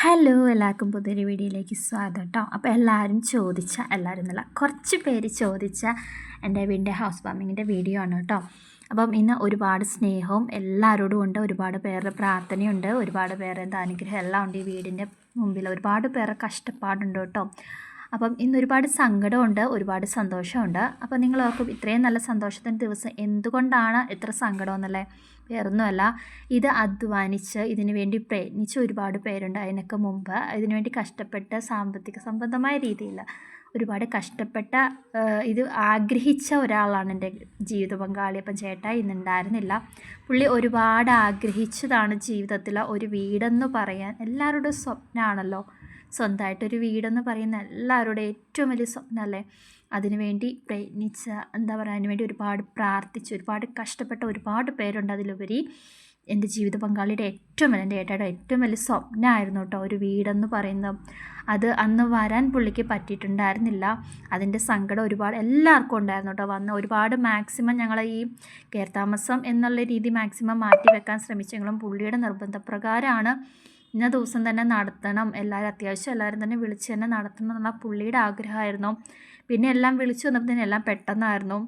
Hello, എല്ലാവർക്കും പുതിയൊരു വീഡിയോയിലേക്ക് സ്വാഗതം കേട്ടോ. അപ്പോൾ എല്ലാവരും എന്നല്ല, കുറച്ച് പേര് ചോദിച്ച എൻ്റെ വീടിൻ്റെ ഹൗസ് വാമിങ്ങിൻ്റെ വീഡിയോ ആണ് കേട്ടോ. അപ്പം ഇന്ന് ഒരുപാട് സ്നേഹവും എല്ലാവരോടും ഉണ്ട്, ഒരുപാട് പേരുടെ പ്രാർത്ഥനയുണ്ട്, ഒരുപാട് പേരുടെ അനുഗ്രഹം എല്ലാം ഉണ്ട്. ഈ വീടിൻ്റെ മുമ്പിൽ ഒരുപാട് പേരുടെ കഷ്ടപ്പാടുണ്ട് കേട്ടോ. അപ്പം ഇന്ന് ഒരുപാട് സങ്കടമുണ്ട്, ഒരുപാട് സന്തോഷമുണ്ട്. അപ്പം നിങ്ങൾ ഓർക്കും ഇത്രയും നല്ല സന്തോഷത്തിൻ്റെ ദിവസം എന്തുകൊണ്ടാണ് ഇത്ര സങ്കടമെന്നല്ലേ? വേറൊന്നുമല്ല, ഇത് അധ്വാനിച്ച് ഇതിനു വേണ്ടി പ്രയത്നിച്ച ഒരുപാട് പേരുണ്ട്. അതിനൊക്കെ മുമ്പ് ഇതിനുവേണ്ടി കഷ്ടപ്പെട്ട് സാമ്പത്തിക സംബന്ധമായ രീതിയിൽ ഒരുപാട് കഷ്ടപ്പെട്ട ഇത് ആഗ്രഹിച്ച ഒരാളാണ് എൻ്റെ ജീവിത പങ്കാളി. അപ്പം ചേട്ടാ ഇന്നുണ്ടായിരുന്നില്ല. പുള്ളി ഒരുപാട് ആഗ്രഹിച്ചതാണ് ജീവിതത്തിൽ ഒരു വീടെന്ന് പറയാൻ. എല്ലാവരുടെയും സ്വപ്നമാണല്ലോ സ്വന്തമായിട്ടൊരു വീടെന്ന് പറയുന്ന എല്ലാവരുടെയും ഏറ്റവും വലിയ സ്വപ്നമല്ലേ? അതിനുവേണ്ടി പ്രയത്നിച്ച അതിനുവേണ്ടി ഒരുപാട് പ്രാർത്ഥിച്ച് ഒരുപാട് കഷ്ടപ്പെട്ട ഒരുപാട് പേരുണ്ട്. അതിലുപരി എൻ്റെ ജീവിത പങ്കാളിയുടെ എൻ്റെ ഏട്ടയുടെ ഏറ്റവും വലിയ സ്വപ്നമായിരുന്നു കേട്ടോ ഒരു വീടെന്ന് പറയുന്നത്. അത് അന്ന് വരാൻ പുള്ളിക്ക് പറ്റിയിട്ടുണ്ടായിരുന്നില്ല. അതിൻ്റെ സങ്കടം ഒരുപാട് എല്ലാവർക്കും ഉണ്ടായിരുന്നു കേട്ടോ. വന്ന് ഒരുപാട് മാക്സിമം ഞങ്ങൾ ഈ കയർത്താമസം എന്നുള്ള രീതി മാക്സിമം മാറ്റി വെക്കാൻ ശ്രമിച്ചെങ്കിലും പുള്ളിയുടെ നിർബന്ധപ്രകാരമാണ് ഇന്ന ദിവസം തന്നെ നടത്തണം, അത്യാവശ്യം എല്ലാവരും തന്നെ വിളിച്ച് തന്നെ നടത്തണം എന്നുള്ള പുള്ളിയുടെ ആഗ്രഹമായിരുന്നു. പിന്നെ എല്ലാം വിളിച്ചു വന്നപ്പോൾ എല്ലാം പെട്ടെന്നായിരുന്നു.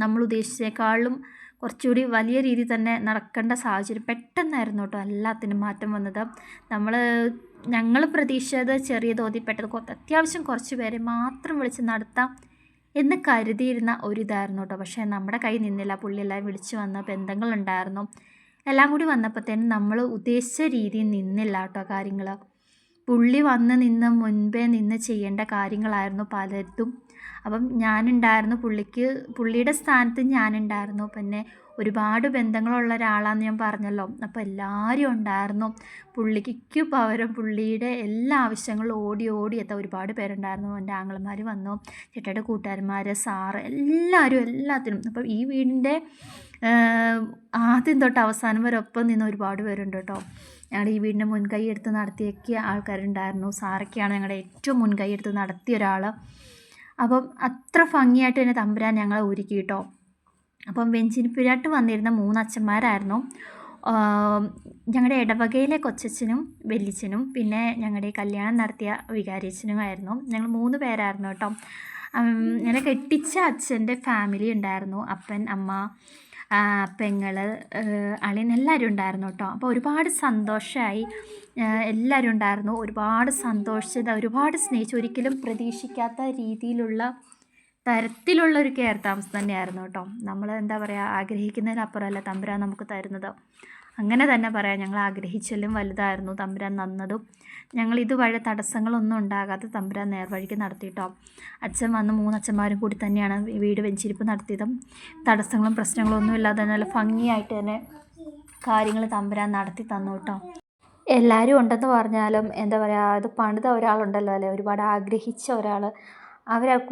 നമ്മൾ ഉദ്ദേശിച്ചേക്കാളും കുറച്ചുകൂടി വലിയ രീതിയിൽ തന്നെ നടക്കേണ്ട സാഹചര്യം പെട്ടെന്നായിരുന്നു കേട്ടോ എല്ലാത്തിനും മാറ്റം വന്നത്. ഞങ്ങൾ പ്രതീക്ഷിച്ചത് ചെറിയ തോതിൽ അത്യാവശ്യം കുറച്ച് പേരെ മാത്രം വിളിച്ച് നടത്താം എന്ന് കരുതിയിരുന്ന ഒരിതായിരുന്നു കേട്ടോ. പക്ഷേ നമ്മുടെ കൈ നിന്നില്ല. പുള്ളി എല്ലാം വിളിച്ച് വന്ന ബന്ധങ്ങളുണ്ടായിരുന്നു. എല്ലാം കൂടി വന്നപ്പോഴത്തേനും നമ്മൾ ഉദ്ദേശിച്ച രീതിയിൽ നിന്നില്ല കേട്ടോ കാര്യങ്ങൾ. പുള്ളി നിന്ന് മുൻപേ നിന്ന് ചെയ്യേണ്ട കാര്യങ്ങളായിരുന്നു പലതും. അപ്പം ഞാനുണ്ടായിരുന്നു, പുള്ളിയുടെ സ്ഥാനത്ത് ഞാനുണ്ടായിരുന്നു. പിന്നെ ഒരുപാട് ബന്ധങ്ങളുള്ള ഒരാളാണെന്ന് ഞാൻ പറഞ്ഞല്ലോ. അപ്പോൾ എല്ലാവരും ഉണ്ടായിരുന്നു. പുള്ളിക്ക് പകരം പുള്ളിയുടെ എല്ലാ ആവശ്യങ്ങളും ഓടി എത്താൻ ഒരുപാട് പേരുണ്ടായിരുന്നു. എൻ്റെ ആങ്ങളമാർ വന്നു, ചേട്ടയുടെ കൂട്ടുകാരന്മാർ, സാറ്, എല്ലാത്തിനും. അപ്പം ഈ വീടിൻ്റെ ആദ്യം തൊട്ട് അവസാനം വരെ ഒപ്പം നിന്ന് ഒരുപാട് പേരുണ്ട് കേട്ടോ. ഞങ്ങളുടെ ഈ വീടിൻ്റെ മുൻകൈ എടുത്ത് നടത്തിയൊക്കെ ആൾക്കാരുണ്ടായിരുന്നു. സാറൊക്കെയാണ് ഞങ്ങളുടെ ഏറ്റവും മുൻകൈ എടുത്ത് നടത്തിയ ഒരാൾ. അപ്പം അത്ര ഭംഗിയായിട്ട് തന്നെ തമ്പുരാൻ ഞങ്ങളെ ഒരുക്കി കേട്ടോ. അപ്പം വെഞ്ചിരിപ്പിലായിട്ട് വന്നിരുന്ന 3 അച്ഛന്മാരായിരുന്നു. ഞങ്ങളുടെ ഇടവകയിലെ കൊച്ചച്ഛനും വല്യച്ഛനും പിന്നെ ഞങ്ങളുടെ കല്യാണം നടത്തിയ വികാരിയച്ഛനുമായിരുന്നു. ഞങ്ങൾ 3 പേരായിരുന്നു കേട്ടോ. ഞങ്ങളെ കെട്ടിച്ച അച്ഛൻ്റെ ഫാമിലി ഉണ്ടായിരുന്നു. അപ്പൻ, അമ്മ, പെങ്ങൾ, അളിയൻ എല്ലാവരും ഉണ്ടായിരുന്നു കേട്ടോ. അപ്പോൾ ഒരുപാട് സന്തോഷമായി. എല്ലാവരും ഉണ്ടായിരുന്നു. ഒരുപാട് സന്തോഷിച്ചത്, ഒരുപാട് സ്നേഹിച്ചു. ഒരിക്കലും പ്രതീക്ഷിക്കാത്ത തരത്തിലുള്ളൊരു കെയർ താമസം തന്നെയായിരുന്നു കേട്ടോ. നമ്മൾ ആഗ്രഹിക്കുന്നതിനപ്പുറമല്ല തമ്പുരാൻ നമുക്ക് തരുന്നത്. അങ്ങനെ തന്നെ പറയാം. ഞങ്ങൾ ആഗ്രഹിച്ചാലും വലുതായിരുന്നു തമ്പുരാൻ തന്നതും. ഞങ്ങൾ ഇതുവഴി തടസ്സങ്ങളൊന്നും ഉണ്ടാകാതെ തമ്പുരാൻ നേർവഴിക്ക് നടത്തിയിട്ടോ. അച്ഛൻ വന്ന് 3 അച്ഛന്മാരും കൂടി തന്നെയാണ് വീട് വെഞ്ചിരിപ്പ് നടത്തിയതും. തടസ്സങ്ങളും പ്രശ്നങ്ങളും ഒന്നും ഇല്ലാതെ നല്ല ഭംഗിയായിട്ട് തന്നെ കാര്യങ്ങൾ തമ്പുരാൻ നടത്തി തന്നു കേട്ടോ. എല്ലാവരും ഉണ്ടെന്ന് പറഞ്ഞാലും അത് പണിത ഒരാളുണ്ടല്ലോ അല്ലേ, ഒരുപാട് ആഗ്രഹിച്ച ഒരാൾ,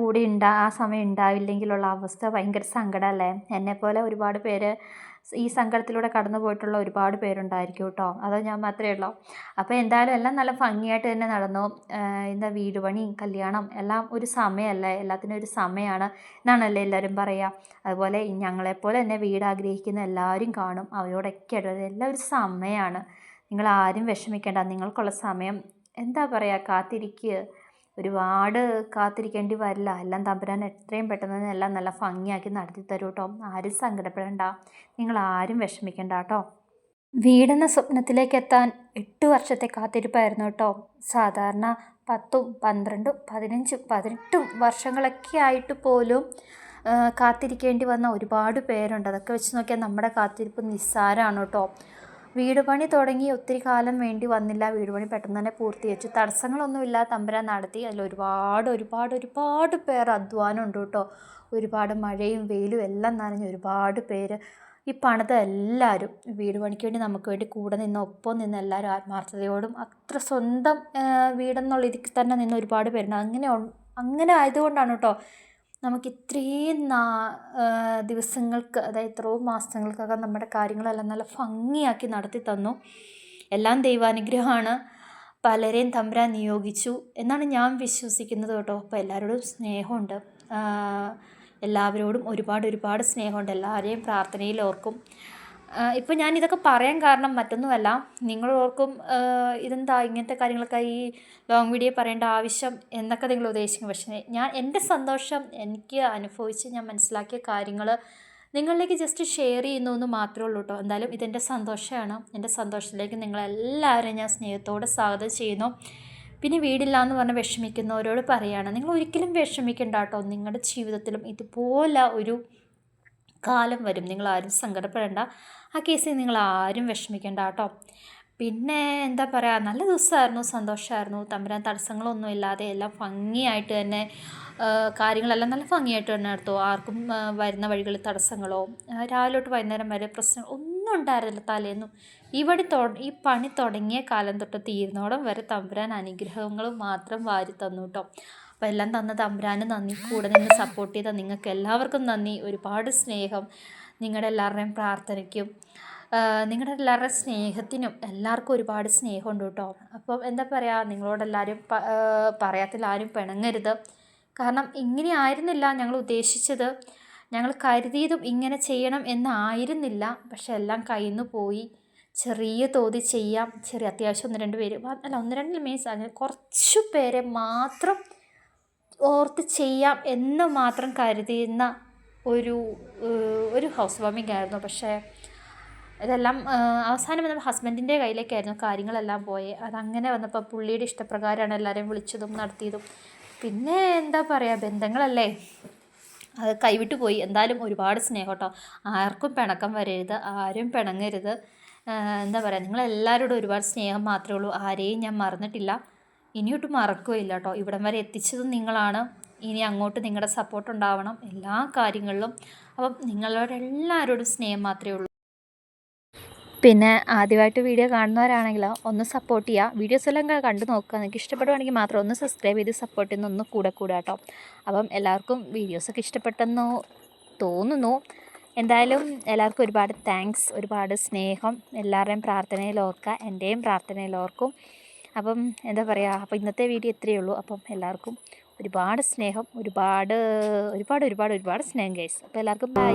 കൂടെ ആ സമയം ഉണ്ടാവില്ലെങ്കിലുള്ള അവസ്ഥ ഭയങ്കര സങ്കടമല്ലേ? എന്നെപ്പോലെ ഒരുപാട് പേര് ഈ സങ്കടത്തിലൂടെ കടന്നു പോയിട്ടുള്ള ഒരുപാട് പേരുണ്ടായിരിക്കും കേട്ടോ. അതോ ഞാൻ മാത്രമേ ഉള്ളൂ? അപ്പോൾ എന്തായാലും എല്ലാം നല്ല ഭംഗിയായിട്ട് തന്നെ നടന്നു. വീട് പണി, കല്യാണം എല്ലാം ഒരു സമയമല്ലേ, എല്ലാത്തിനും ഒരു സമയമാണ് എന്നാണല്ലേ എല്ലാവരും പറയുക. അതുപോലെ ഞങ്ങളെപ്പോലെ തന്നെ വീട് ആഗ്രഹിക്കുന്ന എല്ലാവരും കാണും. അവരോടൊക്കെ എല്ലാം ഒരു സമയമാണ്. നിങ്ങളാരും വിഷമിക്കേണ്ട. നിങ്ങൾക്കുള്ള സമയം കാത്തിരിക്കുക. ഒരുപാട് കാത്തിരിക്കേണ്ടി വരില്ല. എല്ലാം തമ്പുരാൻ എത്രയും പെട്ടെന്ന് എല്ലാം നല്ല ഭംഗിയാക്കി നടത്തി തരും കേട്ടോ. ആരും സങ്കടപ്പെടേണ്ട, നിങ്ങളാരും വിഷമിക്കേണ്ട കേട്ടോ. വീടെന്ന സ്വപ്നത്തിലേക്ക് എത്താൻ 8 വർഷത്തെ കാത്തിരിപ്പായിരുന്നു കേട്ടോ. സാധാരണ 10, 12, 15, 18 വർഷങ്ങളൊക്കെ ആയിട്ട് പോലും കാത്തിരിക്കേണ്ടി വന്ന ഒരുപാട് പേരുണ്ട്. അതൊക്കെ വെച്ച് നോക്കിയാൽ നമ്മുടെ കാത്തിരിപ്പ് നിസ്സാരമാണ് കേട്ടോ. വീട് പണി തുടങ്ങി ഒത്തിരി കാലം വേണ്ടി വന്നില്ല. വീട് പണി പെട്ടെന്ന് തന്നെ പൂർത്തീകരിച്ചു. തടസ്സങ്ങളൊന്നുമില്ല തമ്പുരാൻ നടത്തി. അതിൽ ഒരുപാട് പേർ അധ്വാനം ഉണ്ട് കേട്ടോ. ഒരുപാട് മഴയും വെയിലും എല്ലാം നനഞ്ഞ് ഒരുപാട് പേര് ഈ പണിത എല്ലാവരും വീട് പണിക്ക് വേണ്ടി നമുക്ക് വേണ്ടി കൂടെ നിന്ന് ഒപ്പം നിന്ന് എല്ലാവരും ആത്മാർത്ഥതയോടും അത്ര സ്വന്തം വീടെന്നുള്ള ഇതിൽ തന്നെ നിന്ന് ഒരുപാട് പേരുണ്ട്. അങ്ങനെ ആയതുകൊണ്ടാണ് കേട്ടോ നമുക്ക് ഇത്രയും ദിവസങ്ങൾക്ക്, ഇത്രയും മാസങ്ങൾക്കകം നമ്മുടെ കാര്യങ്ങളെല്ലാം നല്ല ഭംഗിയാക്കി നടത്തി തന്നു. എല്ലാം ദൈവാനുഗ്രഹമാണ്. പലരെയും തമ്പുരാൻ നിയോഗിച്ചു എന്നാണ് ഞാൻ വിശ്വസിക്കുന്നത് കേട്ടോ. അപ്പോൾ എല്ലാവരോടും സ്നേഹമുണ്ട്. എല്ലാവരോടും ഒരുപാട് സ്നേഹമുണ്ട്. എല്ലാവരെയും പ്രാർത്ഥനയിൽ ഓർക്കും. ഇപ്പോൾ ഞാനിതൊക്കെ പറയാൻ കാരണം മറ്റൊന്നുമല്ല, നിങ്ങളോർക്കും ഇതെന്താ ഇങ്ങനത്തെ കാര്യങ്ങളൊക്കെ ഈ ലോങ് വീഡിയോ പറയേണ്ട ആവശ്യം എന്നൊക്കെ നിങ്ങൾ ഉദ്ദേശിക്കും. പക്ഷേ ഞാൻ എൻ്റെ സന്തോഷം എനിക്ക് അനുഭവിച്ച് ഞാൻ മനസ്സിലാക്കിയ കാര്യങ്ങൾ നിങ്ങളിലേക്ക് ജസ്റ്റ് ഷെയർ ചെയ്യുന്നു എന്ന് മാത്രമേ ഉള്ളൂ കേട്ടോ. എന്തായാലും ഇതെൻ്റെ സന്തോഷമാണ്. എൻ്റെ സന്തോഷത്തിലേക്ക് നിങ്ങളെല്ലാവരെയും ഞാൻ സ്നേഹത്തോടെ സ്വാഗതം ചെയ്യുന്നു. പിന്നെ വീടില്ല എന്ന് പറഞ്ഞ് വിഷമിക്കുന്നവരോട് പറയുകയാണ്, നിങ്ങൾ ഒരിക്കലും വിഷമിക്കണ്ട കേട്ടോ. നിങ്ങളുടെ ജീവിതത്തിലും ഇതുപോലെ ഒരു കാലം വരും. നിങ്ങളാരും സങ്കടപ്പെടേണ്ട. ആ കേസിൽ നിങ്ങളാരും വിഷമിക്കേണ്ട കേട്ടോ. പിന്നെ എന്താ പറയുക, നല്ല ദിവസമായിരുന്നു, സന്തോഷമായിരുന്നു. തമ്പുരാൻ തടസ്സങ്ങളൊന്നും ഇല്ലാതെ എല്ലാം ഭംഗിയായിട്ട് തന്നെ കാര്യങ്ങളെല്ലാം നല്ല ഭംഗിയായിട്ട് തന്നെ എടുത്തു. ആർക്കും വരുന്ന വഴികളിൽ തടസ്സങ്ങളോ രാവിലെ തൊട്ട് വൈകുന്നേരം വരെ പ്രശ്നം ഒന്നും ഉണ്ടായിരുന്നില്ല. തലേന്നും ഈ പണി തുടങ്ങിയ കാലം തൊട്ട് തീരുന്നോടം വരെ തമ്പുരാൻ അനുഗ്രഹങ്ങൾ മാത്രം വാരി തന്നു കേട്ടോ. അപ്പോൾ എല്ലാം തന്ന തമ്പുരാന് നന്ദി. കൂടെ നിന്ന് സപ്പോർട്ട് ചെയ്ത നിങ്ങൾക്ക് എല്ലാവർക്കും നന്ദി. ഒരുപാട് സ്നേഹം. നിങ്ങളുടെ എല്ലാവരുടെയും പ്രാർത്ഥനയ്ക്കും നിങ്ങളുടെ എല്ലാവരുടെയും സ്നേഹത്തിനും എല്ലാവർക്കും ഒരുപാട് സ്നേഹമുണ്ട് കേട്ടോ. അപ്പം എന്താ പറയുക, നിങ്ങളോടെല്ലാവരും പറയാത്തിൽ ആരും പിണങ്ങരുത്. കാരണം ഇങ്ങനെ ആയിരുന്നില്ല ഞങ്ങൾ ഉദ്ദേശിച്ചത്. ഞങ്ങൾ കരുതിയതും ഇങ്ങനെ ചെയ്യണം എന്നായിരുന്നില്ല. പക്ഷെ എല്ലാം കയ്യിൽ നിന്ന് പോയി. ചെറിയ തോതിൽ ചെയ്യാം, അത്യാവശ്യം 1-2 പേര്, അല്ല 1-2 മീൻസ് അങ്ങനെ കുറച്ച് പേരെ മാത്രം ഓർത്ത് ചെയ്യാം എന്ന് മാത്രം കരുതിയിരുന്ന ഒരു ഹൗസ് വാമിംഗ് ആയിരുന്നു. പക്ഷേ ഇതെല്ലാം അവസാനം വന്നപ്പോൾ ഹസ്ബൻഡിൻ്റെ കയ്യിലേക്കായിരുന്നു കാര്യങ്ങളെല്ലാം പോയത്. അതങ്ങനെ വന്നപ്പോൾ പുള്ളിയുടെ ഇഷ്ടപ്രകാരമാണ് എല്ലാവരെയും വിളിച്ചതും നടത്തിയതും. പിന്നെ എന്താ പറയുക, ബന്ധങ്ങളല്ലേ, അത് കൈവിട്ട് പോയി. എന്തായാലും ഒരുപാട് സ്നേഹം കേട്ടോ. ആർക്കും പിണക്കം വരരുത്, ആരും പിണങ്ങരുത്. എന്താ പറയുക, നിങ്ങളെല്ലാവരോടും ഒരുപാട് സ്നേഹം മാത്രമേ ഉള്ളൂ. ആരെയും ഞാൻ മറന്നിട്ടില്ല, ഇനിയൊട്ടും മറക്കുകയില്ല കേട്ടോ. ഇവിടം വരെ എത്തിച്ചതും നിങ്ങളാണ്. ഇനി അങ്ങോട്ട് നിങ്ങളുടെ സപ്പോർട്ട് ഉണ്ടാവണം എല്ലാ കാര്യങ്ങളിലും. അപ്പം നിങ്ങളോടെല്ലാവരോടും സ്നേഹം മാത്രമേ ഉള്ളൂ. പിന്നെ ആദ്യമായിട്ട് വീഡിയോ കാണുന്നവരാണെങ്കിൽ ഒന്ന് സപ്പോർട്ട് ചെയ്യുക. വീഡിയോസ് എല്ലാം കണ്ടു നോക്കുക. നിങ്ങൾക്ക് ഇഷ്ടപ്പെടുവാണെങ്കിൽ മാത്രം ഒന്ന് സബ്സ്ക്രൈബ് ചെയ്ത് സപ്പോർട്ട് ചെയ്യുന്ന ഒന്ന് കൂടെ കേട്ടോ. അപ്പം എല്ലാവർക്കും വീഡിയോസൊക്കെ ഇഷ്ടപ്പെട്ടെന്ന് തോന്നുന്നു. എന്തായാലും എല്ലാവർക്കും ഒരുപാട് താങ്ക്സ്, ഒരുപാട് സ്നേഹം. എല്ലാവരുടെയും പ്രാർത്ഥനയിൽ ഓർക്കുക, എൻ്റെയും പ്രാർത്ഥനയിൽ ഓർക്കും. അപ്പം എന്താ പറയുക, അപ്പോൾ ഇന്നത്തെ വീഡിയോ ഇത്രയേ ഉള്ളൂ. അപ്പം എല്ലാവർക്കും ഒരുപാട് സ്നേഹം, ഒരുപാട് സ്നേഹം ഗൈസ്. അപ്പോൾ എല്ലാവർക്കും ബൈ.